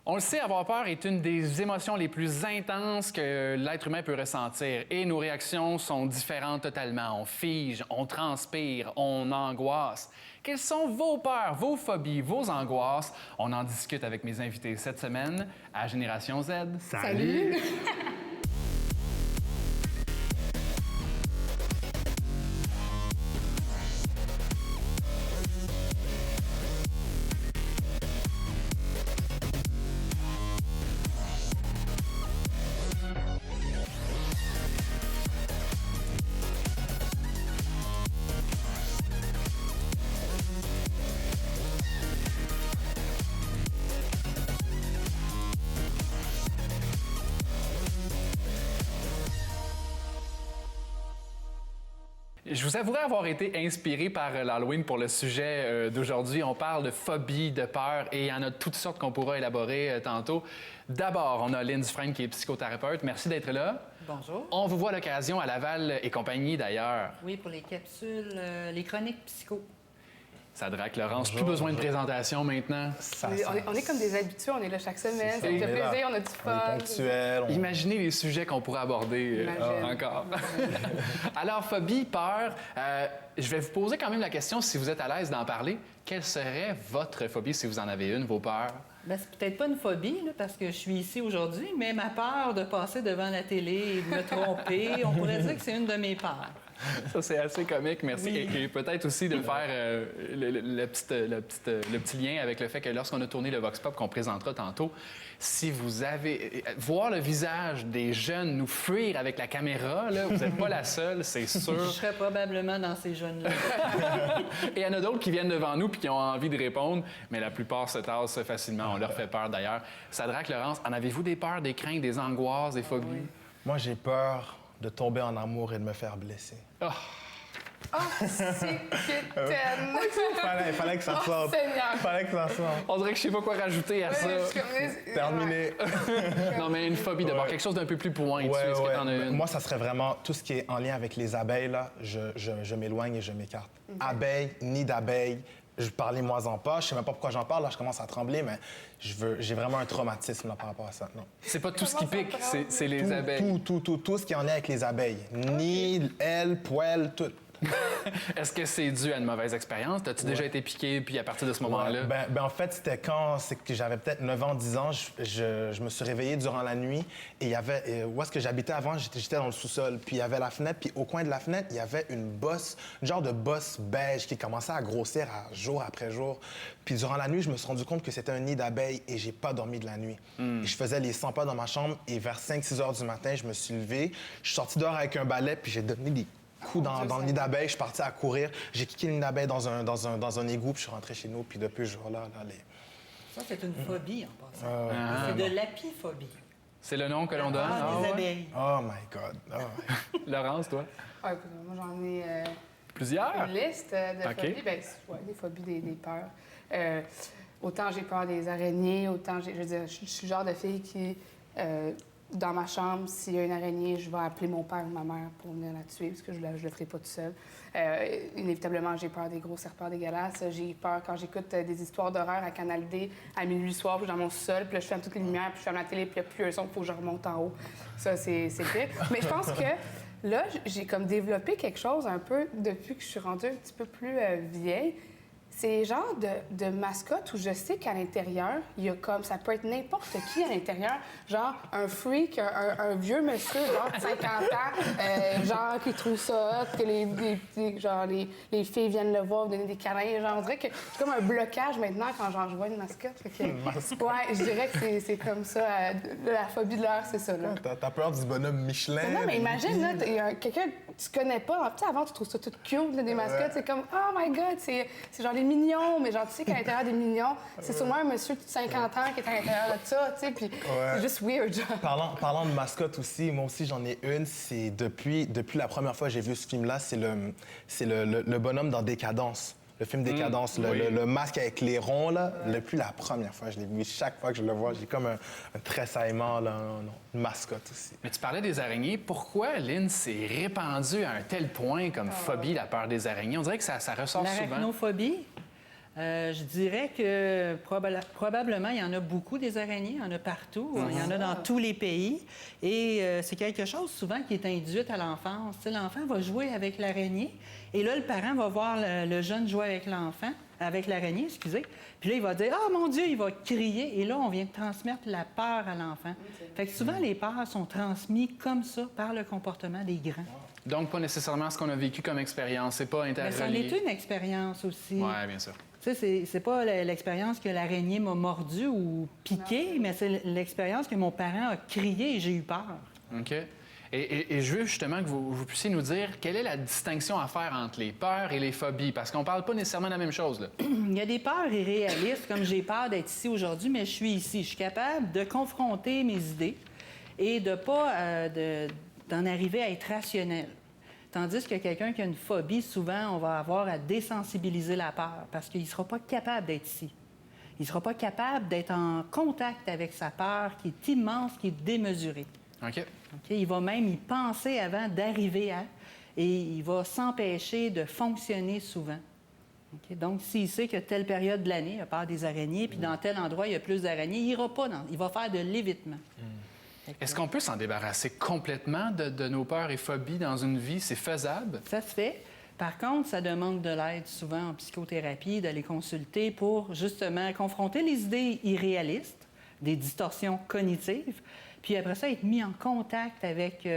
On le sait, avoir peur est une des émotions les plus intenses que l'être humain peut ressentir. Et nos réactions sont différentes totalement. On fige, on transpire, on angoisse. Quelles sont vos peurs, vos phobies, vos angoisses? On en discute avec mes invités cette semaine à Génération Z. Salut! Je vous avouerai avoir été inspiré par l'Halloween pour le sujet d'aujourd'hui. On parle de phobie, de peur, et il y en a toutes sortes qu'on pourra élaborer tantôt. D'abord, on a Lynn Dufresne qui est psychothérapeute. Merci d'être là. Bonjour. On vous voit à l'occasion à Laval et compagnie d'ailleurs. Oui, pour les capsules, les chroniques psycho. Sadraque Laurence, plus besoin de présentation maintenant. On est comme des habitués, on est là chaque semaine, ça On fait est plaisir, on a du On fun. est ponctuel. Imaginez les sujets qu'on pourrait aborder Imagine. encore. Alors, phobie, peur, je vais vous poser quand même la question, si vous êtes à l'aise d'en parler, quelle serait votre phobie, si vous en avez une, vos peurs? Ben, c'est peut-être pas une phobie, là, parce que je suis ici aujourd'hui, mais ma peur de passer devant la télé et de me tromper, on pourrait dire que c'est une de mes peurs. Ça, c'est assez comique, merci. Oui. Et peut-être aussi de faire le petit lien avec le fait que lorsqu'on a tourné le Vox Pop qu'on présentera tantôt, si vous avez... voir le visage des jeunes nous fuir avec la caméra, là, vous n'êtes pas la seule, c'est sûr. Je serais probablement dans ces jeunes-là. Et il y en a d'autres qui viennent devant nous puis qui ont envie de répondre, mais la plupart se tassent facilement. On leur fait peur d'ailleurs. Sadraque Laurence, en avez-vous des peurs, des craintes, des angoisses, des phobies? Oui. Moi, j'ai peur de tomber en amour et de me faire blesser. Ah, Oh, c'est kitten! Fallait que ça sorte. Seigneur! Fallait que ça sorte. on dirait que je sais pas quoi rajouter à ça. Terminé. Non, mais une phobie d'abord, quelque chose d'un peu plus pointu. Est-ce que t'en as une? Moi, ça serait vraiment tout ce qui est en lien avec les abeilles, là, je m'éloigne et je m'écarte. Abeilles, nid d'abeilles, je parlez-moi-en pas. Je sais même pas pourquoi j'en parle, là, je commence à trembler, mais j'ai vraiment un traumatisme là, par rapport à ça. Non. C'est pas tout ce qui Comment ça pique, prend? c'est les abeilles. Tout ce qui est en lien avec les abeilles. Nid, ailes, poêles, tout. Est-ce que c'est dû à une mauvaise expérience? T'as-tu déjà été piqué, puis à partir de ce moment-là? Ben, en fait, c'était quand c'est que j'avais peut-être 9 ans, 10 ans, je me suis réveillé durant la nuit et il y avait, où est-ce que j'habitais avant, j'étais dans le sous-sol, puis il y avait la fenêtre, puis au coin de la fenêtre, il y avait une bosse, une genre de bosse beige qui commençait à grossir jour après jour. Puis durant la nuit, je me suis rendu compte que c'était un nid d'abeilles et j'ai pas dormi de la nuit. Et je faisais les 100 pas dans ma chambre et vers 5-6 heures du matin, je me suis levé, je suis sorti dehors avec un balai, puis j'ai donné des coups dans le nid d'abeilles, je suis parti à courir, j'ai kické le nid d'abeilles dans un égout, puis je suis rentré chez nous, puis depuis ce jour-là, Ça, c'est une phobie, en passant. C'est de l'apiphobie. C'est le nom que l'on donne? Ah, des ouais? abeilles. Oh my God! Oh, ouais. Laurence, toi? Ah, écoute, moi, j'en ai Plusieurs? une liste de OK. phobies. Ben, des phobies, des peurs. Autant j'ai peur des araignées, autant je veux dire, je suis le genre de fille qui, dans ma chambre, s'il y a une araignée, je vais appeler mon père ou ma mère pour venir la tuer, parce que je le ferai pas tout seul. Inévitablement, j'ai peur des gros serpents dégueulasses. J'ai peur quand j'écoute des histoires d'horreur à Canal D à minuit le soir, puis dans mon sol, puis là, je ferme toutes les lumières, puis je ferme la télé, puis il n'y a plus un son, il faut que je remonte en haut. Ça, c'est pire. Mais je pense que là, j'ai comme développé quelque chose un peu depuis que je suis rendue un petit peu plus vieille. C'est genre de mascotte où je sais qu'à l'intérieur, il y a comme, ça peut être n'importe qui à l'intérieur, genre un freak, un vieux monsieur, genre de 50 ans, genre qui trouve ça hot, que les filles viennent le voir, donner des câlins, genre on dirait que c'est comme un blocage maintenant quand genre, je vois une mascotte. Fait que, ouais, je dirais que c'est comme ça, la phobie de l'heure, c'est ça là. T'as peur du bonhomme Michelin? Non, mais imagine, là, il y a quelqu'un que tu connais pas. Tu sais, avant, tu trouves ça tout cute, là, des mascottes. C'est comme, oh my God, c'est genre les mignons. Mais genre, tu sais qu'à l'intérieur des mignons, c'est sûrement un monsieur de 50 ans qui est à l'intérieur de ça, tu sais. Puis c'est juste weird, genre. Parlant de mascotte aussi, moi aussi, j'en ai une. C'est depuis la première fois que j'ai vu ce film-là, c'est le bonhomme dans Décadence. Le film Décadence, le masque avec les ronds, là, depuis la première fois, je l'ai vu. Chaque fois que je le vois, j'ai comme un tressaillement, là, une mascotte aussi. Mais tu parlais des araignées. Pourquoi, Lynn, c'est répandu à un tel point comme phobie, la peur des araignées? On dirait que ça ressort souvent. L'arachnophobie. Je dirais que probablement, il y en a beaucoup des araignées, il y en a partout, il y en a dans tous les pays. Et c'est quelque chose souvent qui est induit à l'enfance. Tu sais, l'enfant va jouer avec l'araignée et là, le parent va voir le jeune jouer avec l'enfant, avec l'araignée, excusez. Puis là, il va dire « Ah, mon Dieu! » Il va crier et là, on vient de transmettre la peur à l'enfant. Fait que souvent, les peurs sont transmises comme ça par le comportement des grands. Donc, pas nécessairement ce qu'on a vécu comme expérience, c'est pas Mais interrelié. ça en est une expérience aussi. Oui, bien sûr. Tu sais, c'est pas l'expérience que l'araignée m'a mordu ou piqué, mais c'est l'expérience que mon parent a crié et j'ai eu peur. OK. Et je veux justement que vous puissiez nous dire quelle est la distinction à faire entre les peurs et les phobies, parce qu'on parle pas nécessairement de la même chose, là. Il y a des peurs irréalistes, comme j'ai peur d'être ici aujourd'hui, mais je suis ici. Je suis capable de confronter mes idées et de pas d'en arriver à être rationnel. Tandis que quelqu'un qui a une phobie, souvent, on va avoir à désensibiliser la peur parce qu'il ne sera pas capable d'être ici. Il ne sera pas capable d'être en contact avec sa peur qui est immense, qui est démesurée. OK. OK? Il va même y penser avant d'arriver à... Et il va s'empêcher de fonctionner souvent. OK? Donc, s'il sait que telle période de l'année, il a peur des araignées, puis dans tel endroit, il y a plus d'araignées, il n'ira pas dans... Il va faire de l'évitement. Est-ce qu'on peut s'en débarrasser complètement de nos peurs et phobies dans une vie? C'est faisable? Ça se fait. Par contre, ça demande de l'aide souvent en psychothérapie, d'aller consulter pour justement confronter les idées irréalistes, des distorsions cognitives, puis après ça, être mis en contact avec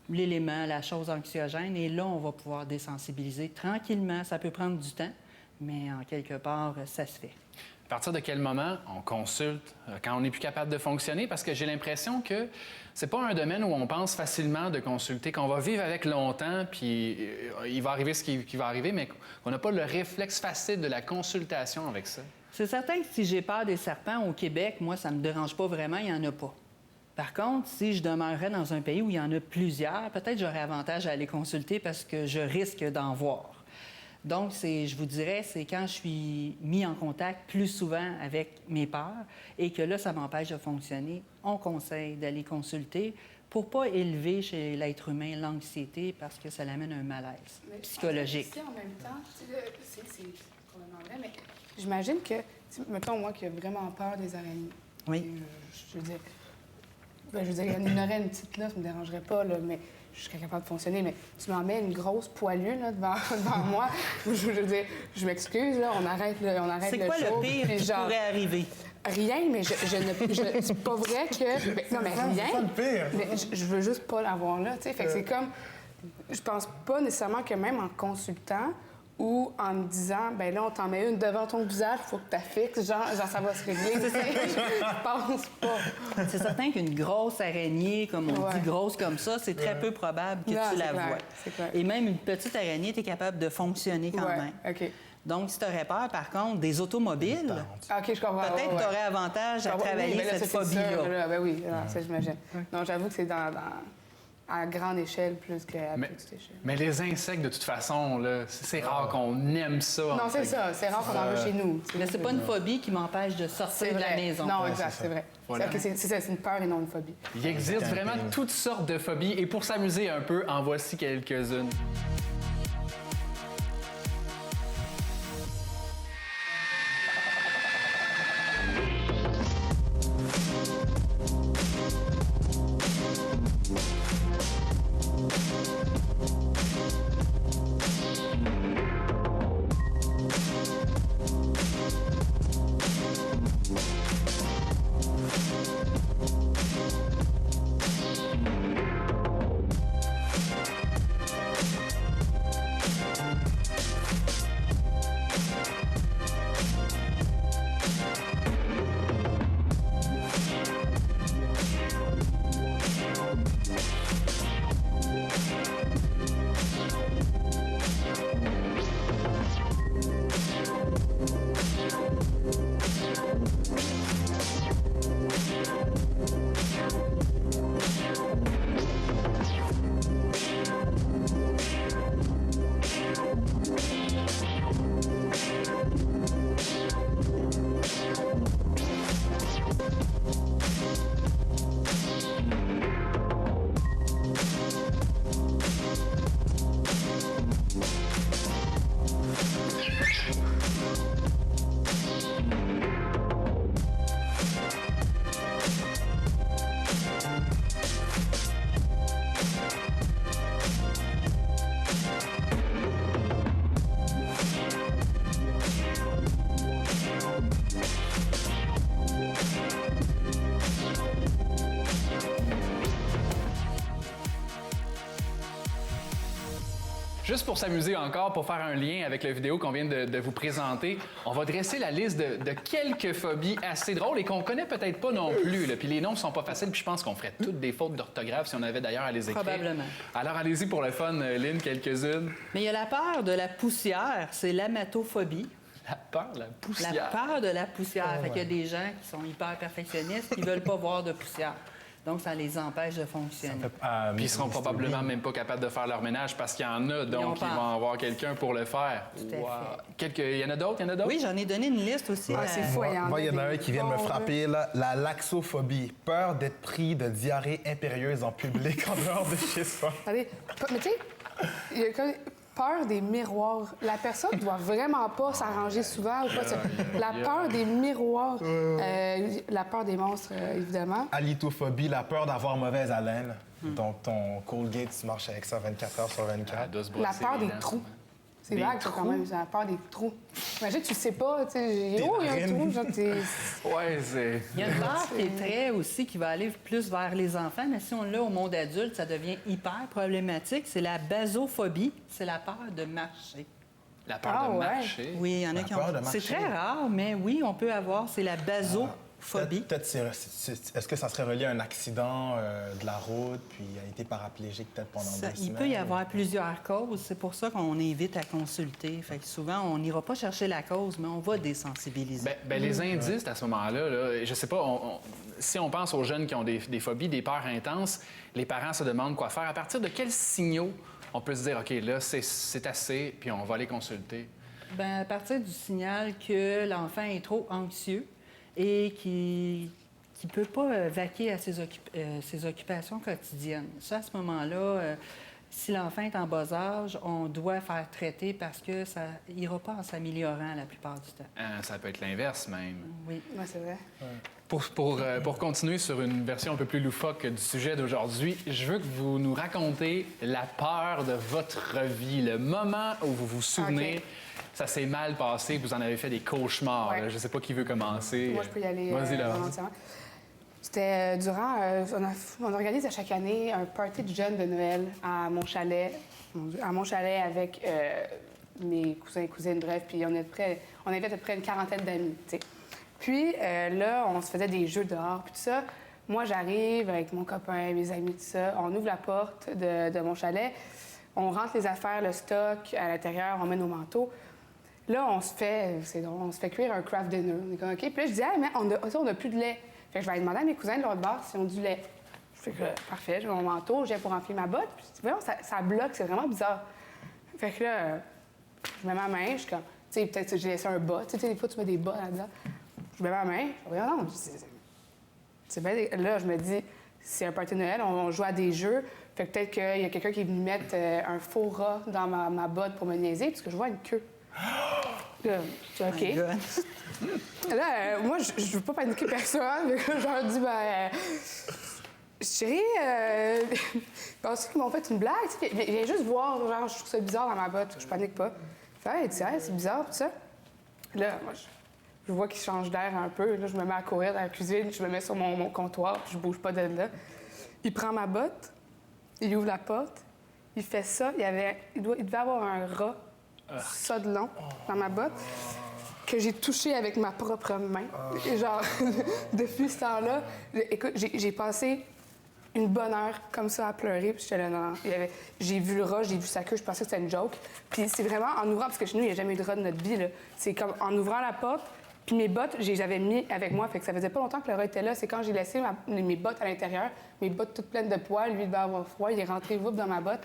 l'élément, la chose anxiogène, et là, on va pouvoir désensibiliser tranquillement. Ça peut prendre du temps, mais en quelque part, ça se fait. À partir de quel moment on consulte quand on n'est plus capable de fonctionner? Parce que j'ai l'impression que c'est pas un domaine où on pense facilement de consulter, qu'on va vivre avec longtemps, puis il va arriver ce qui va arriver, mais qu'on n'a pas le réflexe facile de la consultation avec ça. C'est certain que si j'ai peur des serpents au Québec, moi, ça me dérange pas vraiment, il n'y en a pas. Par contre, si je demeurerais dans un pays où il y en a plusieurs, peut-être j'aurais avantage à aller consulter parce que je risque d'en voir. Donc, je vous dirais, c'est quand je suis mis en contact plus souvent avec mes peurs et que là, ça m'empêche de fonctionner, on conseille d'aller consulter pour pas élever chez l'être humain l'anxiété parce que ça l'amène à un malaise psychologique. En même temps, c'est complètement vrai, mais j'imagine que, mettons, moi qui ai vraiment peur des araignées. Oui. Je veux dire, il y en aurait une petite là, ça me dérangerait pas, là, mais je serais capable de fonctionner, mais tu m'en mets une grosse poilue là, devant moi. Je veux dire, je m'excuse, là, on arrête le show. C'est quoi le pire qui pourrait arriver? Rien, mais c'est pas vrai que... Non, mais rien. C'est ça le pire. Mais je veux juste pas l'avoir là, tu sais. Fait que c'est comme... Je pense pas nécessairement que même en consultant ou en me disant, ben là, on t'en met une devant ton visage, il faut que tu fixes, genre ça va se régler. Je pense pas. C'est certain qu'une grosse araignée, comme on dit, grosse comme ça, c'est très peu probable que tu la vois. Clair. Et même une petite araignée, tu es capable de fonctionner quand même. OK. Donc, si tu aurais peur, par contre, des automobiles, OK, je comprends. peut-être que tu aurais avantage à travailler cette phobie-là. Ben oui, ça, j'imagine. Non, j'avoue que c'est à grande échelle plus qu'à petite échelle. Mais les insectes, de toute façon, là, c'est rare qu'on aime ça. Non, c'est ça. C'est rare qu'on en veut chez nous. Mais c'est pas une phobie qui m'empêche de sortir de la maison. Non, exact, c'est vrai. Voilà. C'est ça, c'est une peur et non une phobie. Il existe vraiment toutes sortes de phobies, et pour s'amuser un peu, en voici quelques-unes. Juste pour s'amuser encore, pour faire un lien avec la vidéo qu'on vient de vous présenter, on va dresser la liste de quelques phobies assez drôles et qu'on connaît peut-être pas non plus. Là. Puis les noms sont pas faciles, puis je pense qu'on ferait toutes des fautes d'orthographe si on avait d'ailleurs à les écrire. Probablement. Alors allez-y pour le fun, Lynn, quelques-unes. Mais il y a la peur de la poussière, c'est l'amatophobie. La peur, la poussière. La peur de la poussière. Fait qu'il y a des gens qui sont hyper perfectionnistes qui ne veulent pas voir de poussière. Donc, ça les empêche de fonctionner. Puis ils seront probablement même pas capables de faire leur ménage parce qu'il y en a, donc ils vont avoir quelqu'un pour le faire. Tout à Il y en a d'autres? Oui, j'en ai donné une liste aussi. c'est fou, il y en Moi, il y en a un qui vient de me Oh, frapper, là. La laxophobie. Peur d'être pris de diarrhée impérieuse en public en dehors de chez soi. Attendez, mais tu sais, il y a comme peur des miroirs. La personne ne doit vraiment pas s'arranger souvent ou pas. La peur des miroirs, la peur des monstres, évidemment. Alitophobie, la peur d'avoir mauvaise haleine. Donc, ton Colgate, tu marches avec ça 24 heures sur 24. Elle doit se La brosser peur les des dents, trous. sûrement. C'est Des vague, ça, quand même. J'ai la peur des trous. Imagine, tu sais pas, tu sais, oh, il y a un narines. trou, genre, t'es... Ouais, c'est... Il y a une peur qui est très aussi, qui va aller plus vers les enfants, mais si on l'a au monde adulte, ça devient hyper problématique. C'est la basophobie, c'est la peur de marcher. La peur Ah, de ouais. marcher. Oui, il y en a La qui peur ont. de C'est marcher. très rare, mais oui, on peut avoir. C'est la basophobie. Peut-être est-ce que ça serait relié à un accident de la route, puis il a été paraplégique peut-être pendant 2 semaines? Il peut y avoir plusieurs causes. C'est pour ça qu'on invite à consulter. Fait que souvent, on n'ira pas chercher la cause, mais on va désensibiliser. Ben, les indices à ce moment-là, là, je sais pas, si on pense aux jeunes qui ont des phobies, des peurs intenses, les parents se demandent quoi faire. À partir de quels signaux on peut se dire, OK, là, c'est assez, puis on va aller consulter? Bien, à partir du signal que l'enfant est trop anxieux et qui ne peut pas vaquer à ses occupations quotidiennes. Ça, à ce moment-là, si l'enfant est en bas âge, on doit faire traiter parce que ça n'ira pas en s'améliorant la plupart du temps. Ça peut être l'inverse même. Oui. Ouais, c'est vrai. Pour continuer sur une version un peu plus loufoque du sujet d'aujourd'hui, je veux que vous nous racontiez la peur de votre vie, le moment où vous vous souvenez, OK. ça s'est mal passé, vous en avez fait des cauchemars. Ouais. Là. Je sais pas qui veut commencer. Moi, je peux y aller Vas-y, Laurence. volontairement. C'était durant... on organise à chaque année un party de jeunes de Noël à mon chalet. À mon chalet avec mes cousins et cousines, bref. Puis on avait à peu près une quarantaine d'amis, tu sais. Puis là, on se faisait des jeux dehors, puis tout ça. Moi, j'arrive avec mon copain, mes amis, tout ça. On ouvre la porte de mon chalet. On rentre les affaires, le stock à l'intérieur, on met nos manteaux. Là, on se fait cuire un craft dinner. On est comme, OK. Puis là, je dis, hey, mais on n'a plus de lait. Fait que je vais aller demander à mes cousins de l'autre bord s'ils ont du lait. Je fais que, parfait, je mets mon manteau, j'ai pour remplir ma botte. Puis, voyons, ça bloque, c'est vraiment bizarre. Fait que là, je mets ma main, je suis comme, tu sais, peut-être que j'ai laissé un bas. Tu sais, des fois, tu mets des bas là-dedans. Je mets ma main, voyons, non, c'est bien. Là, je me dis, c'est un party de Noël, on joue à des jeux. Fait que peut-être qu'il y a quelqu'un qui est venu mettre un faux rat dans ma botte pour me niaiser, parce que je vois une queue. Là, je dis, OK. Là, moi, je veux pas paniquer personne. Mais je leur dis, chérie, pensez qu'ils m'ont fait une blague. Tu sais, viens juste voir, genre, je trouve ça bizarre dans ma botte, je panique pas. Fait, c'est bizarre, tout ça. Là, moi, je vois qu'il change d'air un peu. Là, je me mets à courir dans la cuisine, je me mets sur mon comptoir, puis je bouge pas de là. Il prend ma botte, il ouvre la porte, il fait ça. Il devait avoir un rat, ça de long, dans ma botte, que j'ai touché avec ma propre main. Et genre, depuis ce temps-là, écoute, j'ai passé une bonne heure comme ça à pleurer, puis j'étais là, non. J'ai vu le rat, j'ai vu sa queue, je pensais que c'était une joke. Puis c'est vraiment en ouvrant, parce que chez nous, il n'y a jamais eu de rat de notre vie, là. C'est comme en ouvrant la porte, puis mes bottes, j'avais mis avec moi, fait que ça faisait pas longtemps que le rat était là. C'est quand j'ai laissé mes bottes à l'intérieur, mes bottes toutes pleines de poils, lui, il devait avoir froid, il est rentré voup dans ma botte.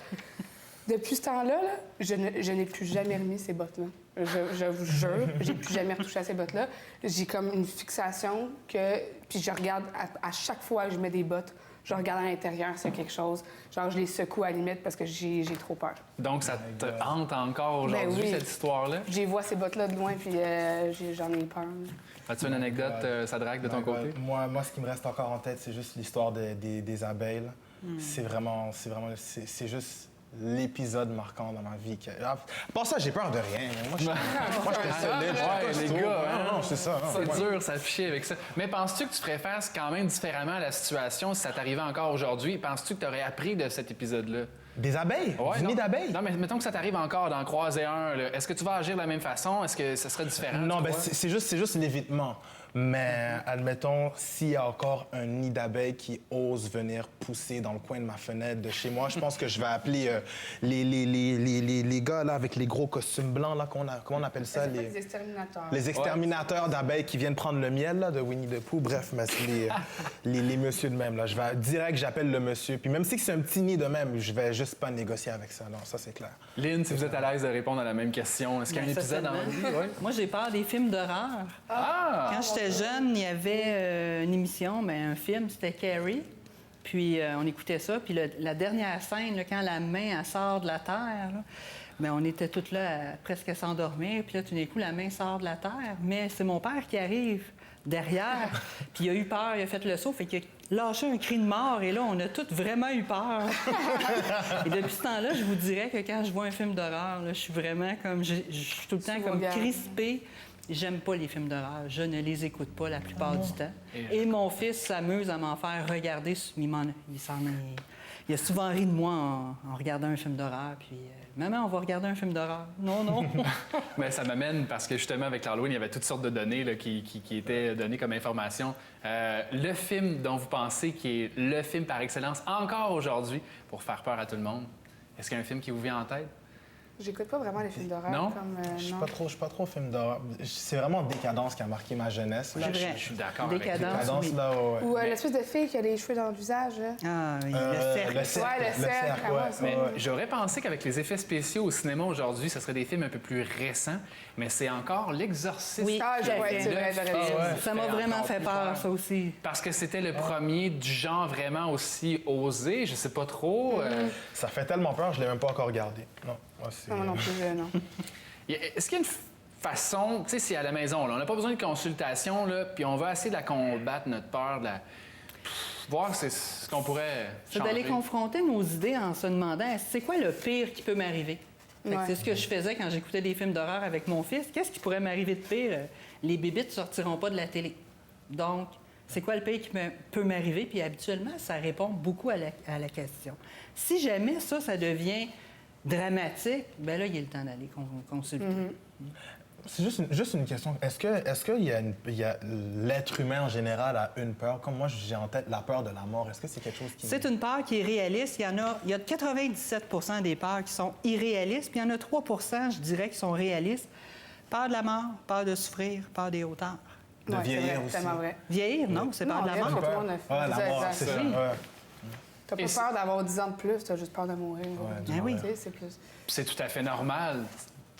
Depuis ce temps-là, là, je n'ai plus jamais remis ces bottes-là. Je vous jure, j'ai plus jamais retouché à ces bottes-là. J'ai comme une fixation que... Puis je regarde, à chaque fois que je mets des bottes, je regarde à l'intérieur s'il y a quelque chose. Genre, je les secoue à la limite parce que j'ai trop peur. Donc, ça te hante encore aujourd'hui, Ben oui. cette histoire-là? J'ai vois ces bottes-là de loin, puis j'en ai peur. As-tu une anecdote, Sadraque, de ton côté? Moi, ce qui me reste encore en tête, c'est juste l'histoire des abeilles. C'est juste l'épisode marquant dans ma vie. Pour ça, j'ai peur de rien. Moi, je suis solide. Ouais, les gars, hein? Non, c'est ça. C'est dur, s'afficher avec ça. Mais penses-tu que tu ferais face quand même différemment à la situation si ça t'arrivait encore aujourd'hui? Penses-tu que tu aurais appris de cet épisode-là? Des abeilles? Ouais, du non. nid d'abeilles? Non, mais mettons que ça t'arrive encore d'en croiser un. Là. Est-ce que tu vas agir de la même façon? Est-ce que ça serait différent? Non, tu ben crois? c'est juste l'évitement. Mais admettons, s'il y a encore un nid d'abeilles qui ose venir pousser dans le coin de ma fenêtre de chez moi, je pense que je vais appeler les gars là, avec les gros costumes blancs, là, comment on appelle ça? C'est pas des exterminateurs. Les exterminateurs d'abeilles qui viennent prendre le miel là, de Winnie the Pooh. Bref, mais c'est les messieurs de même. Là. Je vais direct, j'appelle le monsieur. Puis même si c'est un petit nid de même, je vais juste pas négocier avec ça. Non, ça, c'est clair. Lynn, si vous êtes à l'aise de répondre à la même question, est-ce qu'il y a un Ben, épisode dans votre certainement. vie? Ouais. Moi, j'ai peur des films d'horreur. Ah! Quand j'étais jeune, il y avait une émission, un film, c'était Carrie. Puis on écoutait ça. Puis la dernière scène, là, quand la main elle sort de la terre, là, ben, on était toutes là presque à s'endormir. Puis là, tout d'un coup, la main sort de la terre. Mais c'est mon père qui arrive derrière. Puis il a eu peur, il a fait le saut. Fait qu'il a lâché un cri de mort. Et là, on a tous vraiment eu peur. Et depuis ce temps-là, je vous dirais que quand je vois un film d'horreur, là, je suis vraiment comme... Je suis tout le temps comme crispée. J'aime pas les films d'horreur. Je ne les écoute pas la plupart du temps. Et mon fils s'amuse à m'en faire regarder. Il a souvent ri de moi en regardant un film d'horreur. Puis, maman, on va regarder un film d'horreur. Non, non. Mais ça m'amène parce que justement, avec l'Halloween, il y avait toutes sortes de données là, qui étaient données comme information. Le film dont vous pensez qui est le film par excellence encore aujourd'hui pour faire peur à tout le monde, est-ce qu'il y a un film qui vous vient en tête? J'écoute pas vraiment les films d'horreur. Non? Comme, Je suis non. pas trop film d'horreur. C'est vraiment Décadence qui a marqué ma jeunesse. Là. C'est vrai. Je suis d'accord avec Décadence, Décadence, oui. là, ouais. Ou l'espèce de fille qui a les cheveux dans le visage. Là. Ah, oui, le cercle. Le cercle. Ouais, le cercle, ouais, ouais, ça. Mais ouais. j'aurais pensé qu'avec les effets spéciaux au cinéma aujourd'hui, ce serait des films un peu plus récents, mais c'est encore L'Exorciste. Oui, Ah, tout à ouais, fait. c'est vrai, j'aurais dit. ouais. Ça m'a vraiment fait peur, ça aussi. Parce que c'était le premier du genre vraiment aussi osé, je sais pas trop. Ça fait tellement peur, je l'ai même pas encore regardé. Non, moi, c'est... Non, moi non plus, non. Est-ce qu'il y a une façon, tu sais, si à la maison, là, on n'a pas besoin de consultation, là, puis on va essayer de la combattre, notre peur, voir ce qu'on pourrait C'est changer. d'aller confronter nos idées en se demandant c'est quoi le pire qui peut m'arriver. Fait que Ouais. C'est ce que je faisais quand j'écoutais des films d'horreur avec mon fils. Qu'est-ce qui pourrait m'arriver de pire? Les bébites ne sortiront pas de la télé. Donc, c'est quoi le pire qui peut m'arriver? Puis habituellement, ça répond beaucoup à la question. Si jamais ça devient dramatique, bien là, il est le temps d'aller consulter. C'est juste une question. Est-ce qu'il y a l'être humain en général a une peur? Comme moi, j'ai en tête la peur de la mort. Est-ce que c'est quelque chose qui... C'est une peur qui est réaliste. Il y a 97 des peurs qui sont irréalistes, puis il y en a 3 je dirais, qui sont réalistes. Peur de la mort, peur de souffrir, peur des hauteurs. De Ouais, c'est vieillir vrai, aussi. tellement vrai. Vieillir, non, c'est peur de la Non, mort. tout le monde a fait. Ouais, la mort, c'est ça. Exact. Ouais. T'as pas Et peur d'avoir 10 ans de plus, t'as juste peur de mourir. Ah oui. Tu sais, c'est plus... C'est tout à fait normal.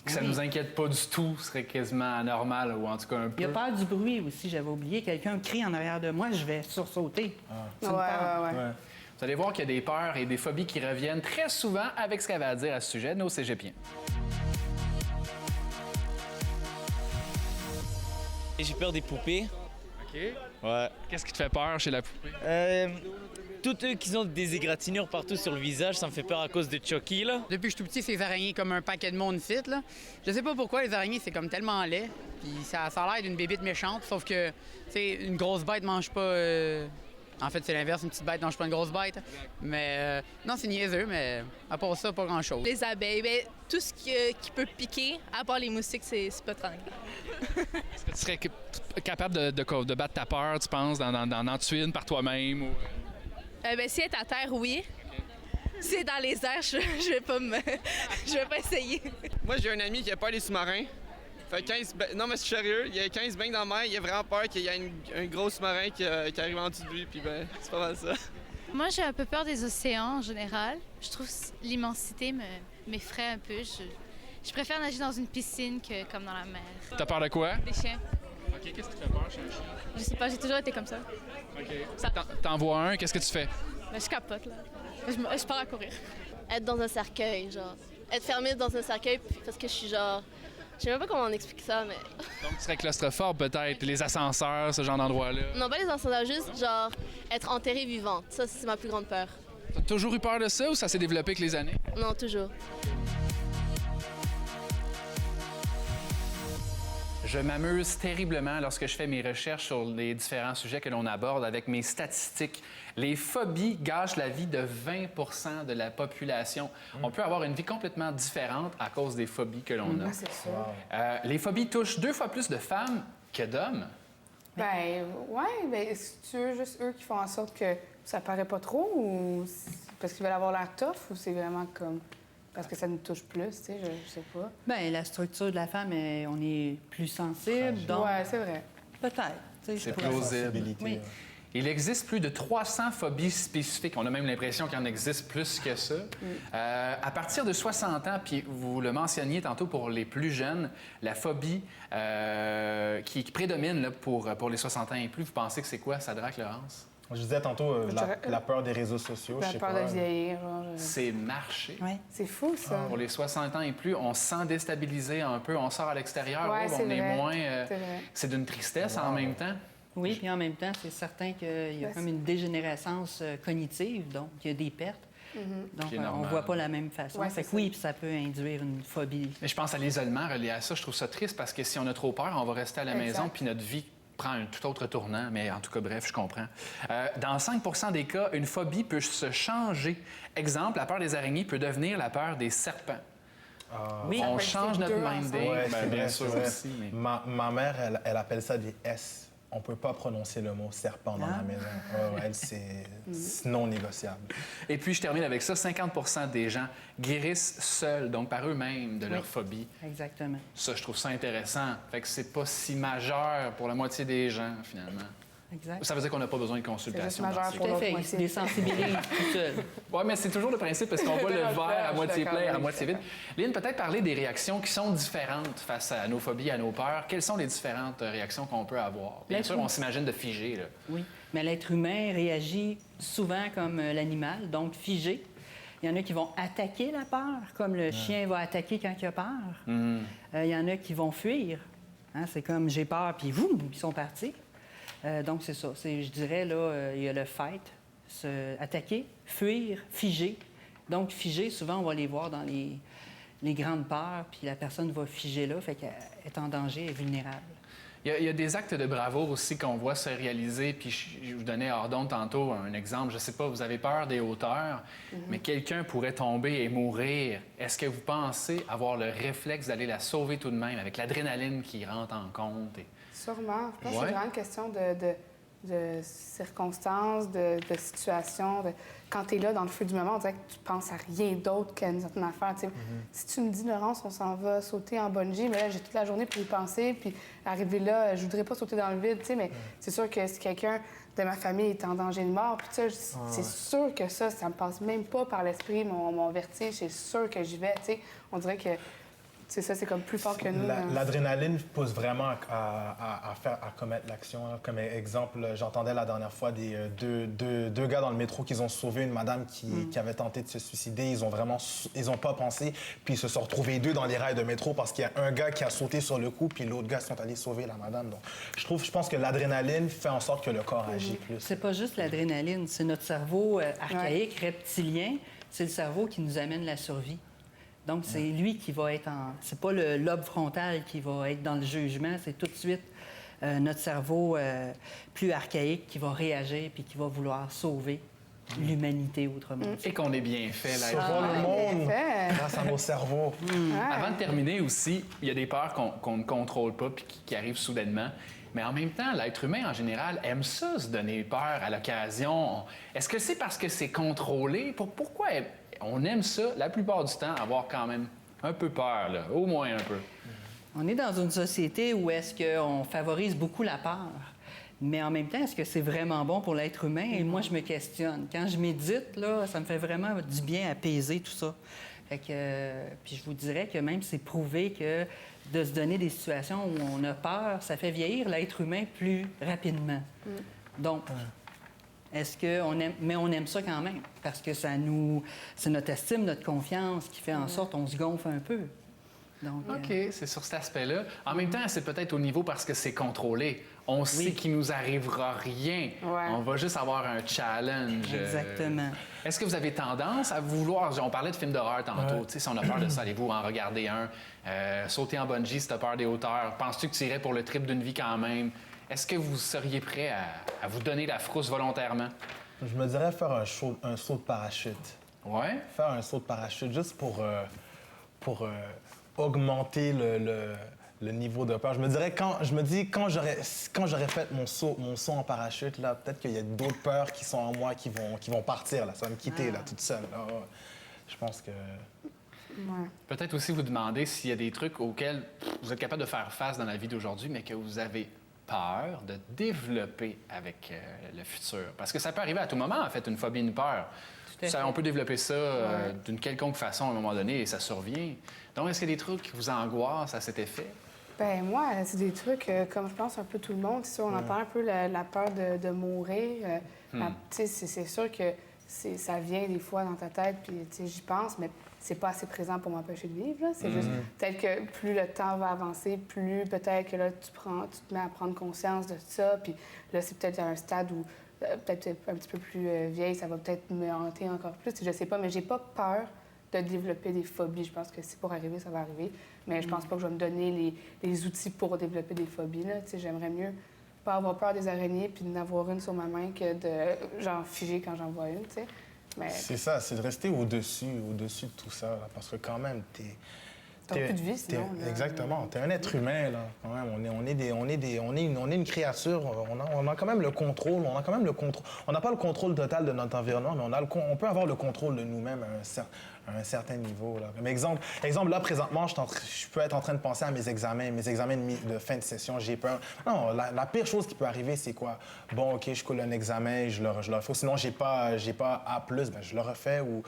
Que ça Oui. nous inquiète pas du tout serait quasiment anormal, ou en tout cas un Il y a peu. peur du bruit aussi, j'avais oublié. Quelqu'un crie en arrière de moi, je vais sursauter. C'est une Ouais, peur. ouais, ouais. Ouais. Vous allez voir qu'il y a des peurs et des phobies qui reviennent très souvent avec ce qu'elle avait à dire à ce sujet, nos cégepiens. J'ai peur des poupées. OK. Ouais. Qu'est-ce qui te fait peur chez la poupée? Toutes eux qui ont des égratignures partout sur le visage, ça me fait peur à cause de Chucky, là. Depuis que je suis tout petit, ces araignées comme un paquet de monde ici, là. Je sais pas pourquoi les araignées, c'est comme tellement laid. Puis ça a l'air d'une bébite méchante, sauf que, tu sais, une grosse bête mange pas... En fait, c'est l'inverse, une petite bête mange pas une grosse bête. Mais non, c'est niaiseux, mais à part ça, pas grand-chose. Les abeilles, ben, tout ce qui peut piquer, à part les moustiques, c'est pas tant grave. Est-ce que tu serais capable de battre ta peur, tu penses, d'en tuer une par toi-même? Ou... Ben, si elle est à terre, oui. Si elle est dans les airs, je vais pas je vais pas essayer. Moi, j'ai un ami qui a peur des sous-marins. Fait 15 non, mais c'est sérieux, il y a 15 bains dans la mer, il a vraiment peur qu'il y ait un gros sous-marin qui arrive en dessous de lui, puis ben, c'est pas mal ça. Moi, j'ai un peu peur des océans en général. Je trouve l'immensité m'effraie un peu. Je préfère nager dans une piscine que comme dans la mer. T'as peur de quoi? Des chiens. OK, qu'est-ce qui te fait peur chez un chien? Je sais pas, j'ai toujours été comme ça. OK. T'en vois un, qu'est-ce que tu fais? Ben, je capote, là. Je pars à courir. Être dans un cercueil, genre. Être fermée dans un cercueil parce que je suis genre... Je sais même pas comment on explique ça, mais... Donc, tu serais claustrophobe, peut-être, les ascenseurs, ce genre d'endroit-là. Non, pas les ascenseurs, juste genre être enterrée vivante. Ça, c'est ma plus grande peur. T'as toujours eu peur de ça ou ça s'est développé avec les années? Non, toujours. Je m'amuse terriblement lorsque je fais mes recherches sur les différents sujets que l'on aborde avec mes statistiques. Les phobies gâchent la vie de 20 de la population. On peut avoir une vie complètement différente à cause des phobies que l'on a. Ah, c'est sûr. Les phobies touchent 2 fois plus de femmes que d'hommes. Ben, ouais, ben, est-ce juste eux qui font en sorte que ça paraît pas trop ou parce qu'ils veulent avoir l'air tough ou c'est vraiment comme parce que ça nous touche plus, tu sais, je sais pas. Bien, la structure de la femme, on est plus sensible, donc Ouais, c'est vrai. peut-être. tu sais, je C'est pourrais- plausible. Sensibilité, Oui. ouais. Il existe plus de 300 phobies spécifiques. On a même l'impression qu'il en existe plus que ça. À partir de 60 ans, puis vous le mentionniez tantôt pour les plus jeunes, la phobie qui prédomine là, pour les 60 ans et plus, vous pensez que c'est quoi, Sadraque, Laurence? Je disais tantôt Je dirais- la peur des réseaux sociaux. je La sais peur pas. de vieillir, genre, C'est marché. Ouais. c'est fou, ça. Pour les 60 ans et plus, on se sent déstabilisé un peu, on sort à l'extérieur, Ouais, oh, c'est on est vrai. moins... C'est vrai. c'est d'une tristesse en même temps. Oui, puis en même temps, c'est certain qu'il y a Ben, comme une dégénérescence cognitive, donc il y a des pertes. Donc, Qui est on normal. ne voit pas la même façon. Ouais, fait c'est que oui, puis ça peut induire une phobie. Mais je pense à l'isolement relié à ça. Je trouve ça triste parce que si on a trop peur, on va rester à la Exact. maison puis notre vie prend un tout autre tournant. Mais en tout cas, bref, je comprends. Dans 5 des cas, une phobie peut se changer. Exemple, la peur des araignées peut devenir la peur des serpents. Oui, On peut change être notre deux minding. ensemble. Ouais, Ben, c'est bien vrai, sûr c'est vrai. aussi. Mais... Ma mère, elle appelle ça des S. On peut pas prononcer le mot serpent dans la maison. Ouais, elle, c'est non négociable. Et puis, je termine avec ça. 50 des gens guérissent seuls, donc par eux-mêmes, de leur phobie. exactement. Ça, je trouve ça intéressant. Fait que c'est pas si majeur pour la moitié des gens, finalement. Exact. Ça veut dire qu'on n'a pas besoin de C'est juste consultation. majeur dans ces pour Tout à l'autre fait, moitié. il se désensibilise tout seul. Oui, mais c'est toujours le principe parce qu'on voit le Tellement verre à clair, je moitié suis plein, d'accord, à oui, moitié vide. Lynn, peut-être parler des réactions qui sont différentes face à nos phobies, à nos peurs. Quelles sont les différentes réactions qu'on peut avoir? Bien L'être sûr, humain. on s'imagine de figer, là. Oui, mais l'être humain réagit souvent comme l'animal, donc figé. Il y en a qui vont attaquer la peur, comme le chien va attaquer quand il a peur. Il y en a qui vont fuir. Hein, c'est comme j'ai peur, puis vous, ils sont partis. Donc, c'est ça. Je dirais, là, il y a le fight, attaquer, fuir, figer. Donc, figer, souvent, on va les voir dans les grandes peurs, puis la personne va figer là, fait qu'elle est en danger, elle est vulnérable. Il y a des actes de bravoure aussi qu'on voit se réaliser. Puis je vous donnais hors d'onde tantôt un exemple. Je sais pas, vous avez peur des hauteurs, mais quelqu'un pourrait tomber et mourir. Est-ce que vous pensez avoir le réflexe d'aller la sauver tout de même avec l'adrénaline qui rentre en compte? Sûrement. Je pense que Ouais. c'est vraiment une question de circonstances, de situations. Quand tu es là dans le feu du moment, on dirait que tu penses à rien d'autre qu'à certaine affaire. tu sais. Si tu me dis, Laurence, on s'en va sauter en bungee, mais là, j'ai toute la journée pour y penser, puis arriver là, je voudrais pas sauter dans le vide, tu sais, mais c'est sûr que si quelqu'un de ma famille est en danger de mort, puis tu sais, c'est sûr que ça me passe même pas par l'esprit, mon vertige, c'est sûr que j'y vais, tu sais. On dirait que c'est ça, c'est comme plus fort que nous. L'adrénaline pousse vraiment à commettre l'action. Hein. Comme exemple, j'entendais la dernière fois deux gars dans le métro qui ont sauvé une madame qui avait tenté de se suicider. Ils ont pas pensé, puis ils se sont retrouvés deux dans les rails de métro parce qu'il y a un gars qui a sauté sur le coup, puis l'autre gars sont allés sauver la madame. Donc, je pense que l'adrénaline fait en sorte que le corps agit plus. C'est pas juste l'adrénaline, c'est notre cerveau archaïque, reptilien. C'est le cerveau qui nous amène la survie. Donc, c'est lui qui va être en... C'est pas le lobe frontal qui va être dans le jugement, c'est tout de suite notre cerveau plus archaïque qui va réagir puis qui va vouloir sauver l'humanité, autrement. Et qu'on est bien fait, là. Sauvons le monde bien fait. grâce à nos cerveaux. Avant de terminer aussi, il y a des peurs qu'on ne contrôle pas puis qui arrivent soudainement. Mais en même temps, l'être humain, en général, aime ça, se donner peur à l'occasion. Est-ce que c'est parce que c'est contrôlé? Pourquoi on aime ça, la plupart du temps, avoir quand même un peu peur, là, au moins un peu? On est dans une société où est-ce qu'on favorise beaucoup la peur. Mais en même temps, est-ce que c'est vraiment bon pour l'être humain? Et moi, je me questionne. Quand je médite, là, ça me fait vraiment du bien apaiser tout ça. Fait que, puis je vous dirais que même c'est prouvé que de se donner des situations où on a peur, ça fait vieillir l'être humain plus rapidement. Donc, est-ce qu'on aime... Mais on aime ça quand même, parce que ça nous... C'est notre estime, notre confiance qui fait en sorte qu'on se gonfle un peu. Donc, OK, c'est sur cet aspect-là. En même temps, c'est peut-être au niveau parce que c'est contrôlé. On sait qu'il nous arrivera rien. Ouais. On va juste avoir un challenge. Exactement. Est-ce que vous avez tendance à vouloir... On parlait de films d'horreur tantôt. Tu sais, si on a peur de ça, allez-vous en regarder un. Sauter en bungee si t'as peur des hauteurs. Penses-tu que tu irais pour le trip d'une vie quand même? Est-ce que vous seriez prêt à vous donner la frousse volontairement? Je me dirais faire un saut de parachute. Ouais? Faire un saut de parachute juste pour augmenter le niveau de peur. Je me dirais, quand j'aurais fait mon saut en parachute, là, peut-être qu'il y a d'autres peurs qui sont en moi qui vont partir, là. Ça va me quitter, là, toute seule. Là. Je pense que... Ouais. Peut-être aussi vous demander s'il y a des trucs auxquels vous êtes capable de faire face dans la vie d'aujourd'hui, mais que vous avez peur de développer avec le futur. Parce que ça peut arriver à tout moment, en fait, une phobie, une peur. On peut développer ça d'une quelconque façon à un moment donné et ça survient. Donc, est-ce qu'il y a des trucs qui vous angoissent à cet effet? Ben moi, c'est des trucs, comme je pense un peu tout le monde, c'est sûr, on entend un peu la peur de mourir. Tu sais, c'est sûr que ça vient des fois dans ta tête, puis tu sais, j'y pense, mais c'est pas assez présent pour m'empêcher de vivre. Là. C'est juste, peut-être que plus le temps va avancer, plus peut-être que là, tu te mets à prendre conscience de ça, puis là, c'est peut-être à un stade où, peut-être un petit peu plus vieille, ça va peut-être me hanter encore plus. Je sais pas, mais j'ai pas peur de développer des phobies. Je pense que si pour arriver, ça va arriver. Mais je pense pas que je vais me donner les outils pour développer des phobies. Là. J'aimerais mieux pas avoir peur des araignées puis d'en avoir une sur ma main que de genre figer quand j'en vois une. T'sais. Mais... C'est ça, c'est de rester au-dessus de tout ça. Là, parce que quand même, t'as plus de vie, sinon. Là, exactement. T'es un être humain, là. Quand même, on est une créature. On a quand même le contrôle. On n'a pas le contrôle total de notre environnement, mais on peut avoir le contrôle de nous-mêmes à un certain niveau. Là. Comme exemple, là, présentement, je peux être en train de penser à mes examens de fin de session. J'ai peur. Non, la pire chose qui peut arriver, c'est quoi? Bon, OK, je coule un examen, je le refais. Sinon, j'ai pas A+, ben, je le refais. Ou...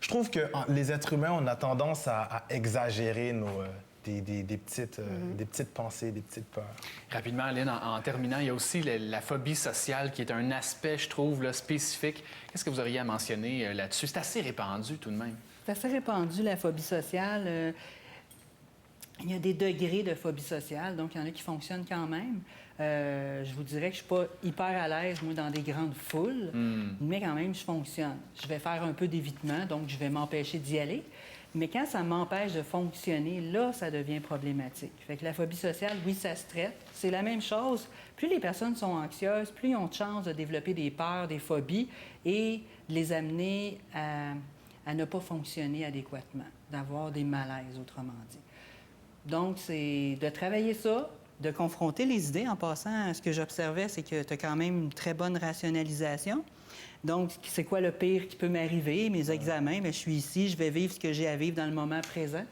Je trouve que les êtres humains, on a tendance à exagérer des petites pensées, des petites peurs. Rapidement, Lynn, en terminant, il y a aussi la phobie sociale qui est un aspect, je trouve, là, spécifique. Qu'est-ce que vous auriez à mentionner là-dessus? C'est assez répandu tout de même. C'est assez répandu, la phobie sociale. Il y a des degrés de phobie sociale, donc il y en a qui fonctionnent quand même. Je vous dirais que je ne suis pas hyper à l'aise, moi, dans des grandes foules, mais quand même, je fonctionne. Je vais faire un peu d'évitement, donc je vais m'empêcher d'y aller. Mais quand ça m'empêche de fonctionner, là, ça devient problématique. Fait que la phobie sociale, oui, ça se traite. C'est la même chose. Plus les personnes sont anxieuses, plus ils ont de chances de développer des peurs, des phobies et de les amener à ne pas fonctionner adéquatement, d'avoir des malaises, autrement dit. Donc, c'est de travailler ça, de confronter les idées. En passant, ce que j'observais, c'est que tu as quand même une très bonne rationalisation. Donc, c'est quoi le pire qui peut m'arriver? Mes examens, mais je suis ici, je vais vivre ce que j'ai à vivre dans le moment présent.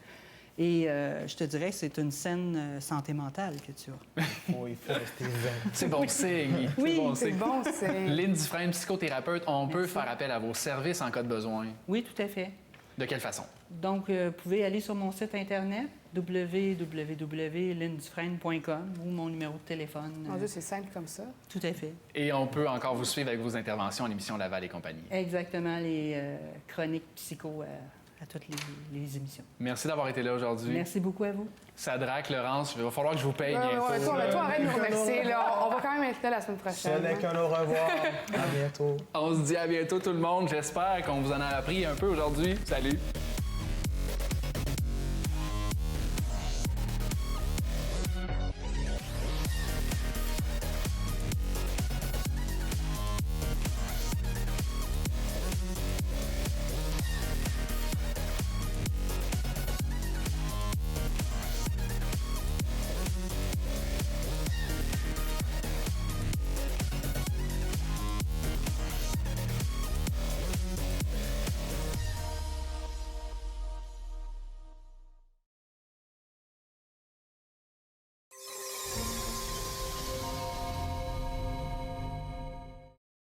Et je te dirais que c'est une saine santé mentale que tu as. Il faut rester zen. C'est bon signe. Oui, c'est bon signe. Lynn Dufresne, psychothérapeute, on peut faire appel à vos services en cas de besoin. Oui, tout à fait. De quelle façon? Donc, vous pouvez aller sur mon site Internet, www.lyndufresne.com ou mon numéro de téléphone. Mon Dieu, c'est simple comme ça. Tout à fait. Et on peut encore vous suivre avec vos interventions à l'émission Laval et compagnie. Exactement, les chroniques psycho à toutes les émissions. Merci d'avoir été là aujourd'hui. Merci beaucoup à vous. Sadrac, Laurence, il va falloir que je vous paye bientôt. Toi, arrête de nous remercier. Là. On va quand même être là la semaine prochaine. Ce n'est qu'un au revoir. À bientôt. On se dit à bientôt tout le monde. J'espère qu'on vous en a appris un peu aujourd'hui. Salut!